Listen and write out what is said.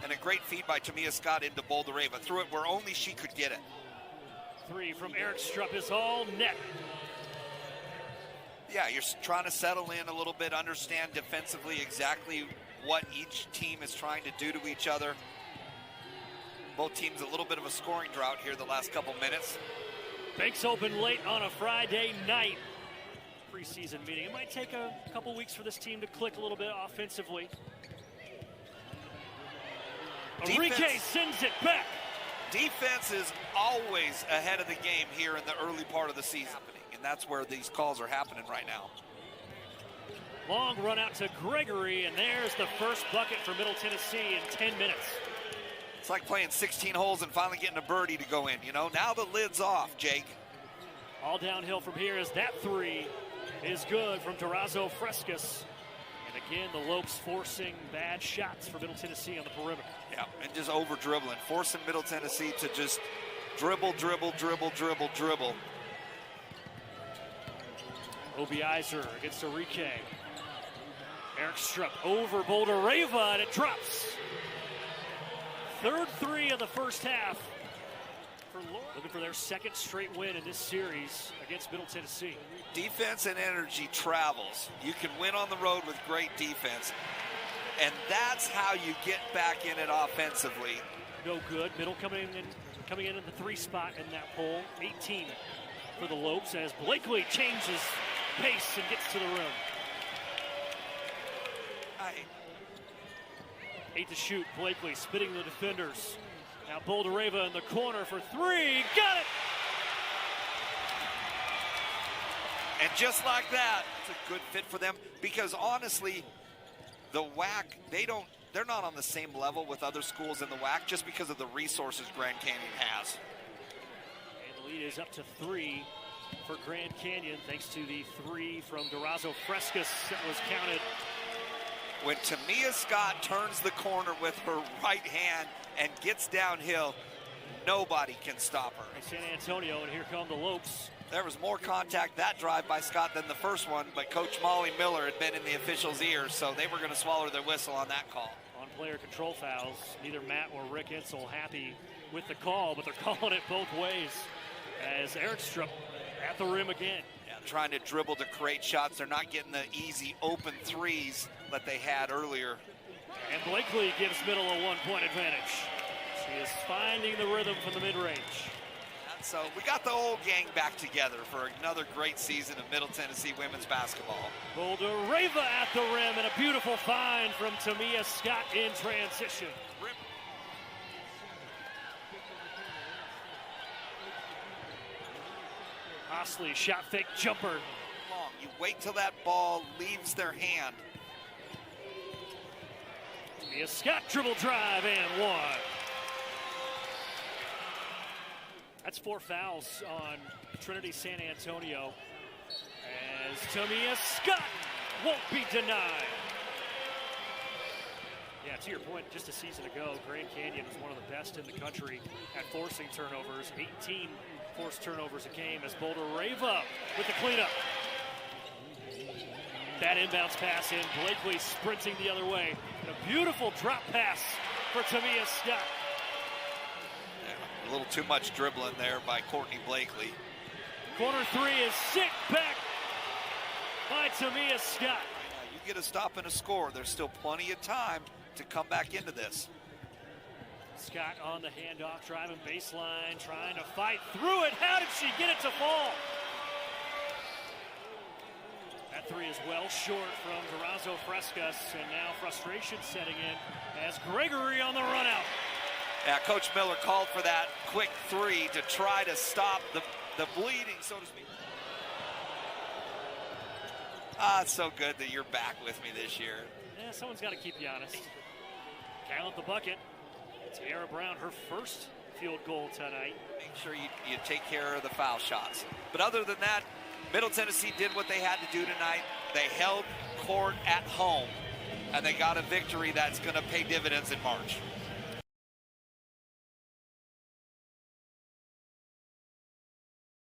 And a great feed by Tamia Scott into Boldareva. Threw it where only she could get it. 3 from Eric Strupp is all net. Yeah, you're trying to settle in a little bit, understand defensively exactly what each team is trying to do to each other. Both teams a little bit of a scoring drought here the last couple minutes. Banks open late on a Friday night preseason meeting. It might take a couple weeks for this team to click a little bit offensively. Enrique sends it back. Defense is always ahead of the game here in the early part of the season. And that's where these calls are happening right now. Long run out to Gregory, and there's the first bucket for Middle Tennessee in 10 minutes. It's like playing 16 holes and finally getting a birdie to go in, you know? Now the lid's off, Jake. All downhill from here as that 3 is good from Durazo Frescas. And again, the Lopes forcing bad shots for Middle Tennessee on the perimeter. Yeah, and just over dribbling, forcing Middle Tennessee to just dribble, dribble, dribble, dribble, dribble. Obiizer against Enrique. Eric Strupp over Boldareva, and it drops. Third 3 of the first half. Looking for their second straight win in this series against Middle Tennessee. Defense and energy travels. You can win on the road with great defense. And that's how you get back in it offensively. No good. Middle coming in the 3 spot in that poll. 18 for the Lopes as Blakely changes pace and gets to the rim. 8 to shoot. Blakely spitting the defenders. Now Boldareva in the corner for 3. Got it! And just like that, it's a good fit for them because honestly, the WAC, they're not on the same level with other schools in the WAC just because of the resources Grand Canyon has. And the lead is up to 3 for Grand Canyon thanks to the 3 from Durazo Frescas that was counted. When Tamia Scott turns the corner with her right hand and gets downhill, nobody can stop her. San Antonio, and here come the Lopes. There was more contact that drive by Scott than the first one, but Coach Molly Miller had been in the officials' ears, so they were going to swallow their whistle on that call. On player control fouls, neither Matt or Rick Insel happy with the call, but they're calling it both ways as Eric Strupp at the rim again. Yeah, trying to dribble to create shots. They're not getting the easy open threes that they had earlier. And Blakely gives Middle a 1-point advantage. She is finding the rhythm from the mid-range. So we got the old gang back together for another great season of Middle Tennessee women's basketball. Boldareva at the rim and a beautiful find from Tamia Scott in transition. Osley shot fake jumper. You wait till that ball leaves their hand. Tamia Scott dribble drive and 1. That's 4 fouls on Trinity San Antonio as Tamia Scott won't be denied. Yeah, to your point, just a season ago, Grand Canyon was one of the best in the country at forcing turnovers. 18 forced turnovers a game as Boldareva with the cleanup. That inbounds pass in, Blakely sprinting the other way. And a beautiful drop pass for Tamia Scott. A little too much dribbling there by Courtney Blakely. Corner 3 is sent back by Tamia Scott. You get a stop and a score. There's still plenty of time to come back into this. Scott on the handoff, driving baseline, trying to fight through it. How did she get it to fall? That 3 is well short from Durazo Frescas, and now frustration setting in as Gregory on the run out. Yeah, Coach Miller called for that quick 3 to try to stop the bleeding, so to speak. It's so good that you're back with me this year. Yeah, someone's got to keep you honest. Count the bucket. Tiara Brown, her first field goal tonight. Make sure you take care of the foul shots. But other than that, Middle Tennessee did what they had to do tonight. They held court at home, and they got a victory that's going to pay dividends in March.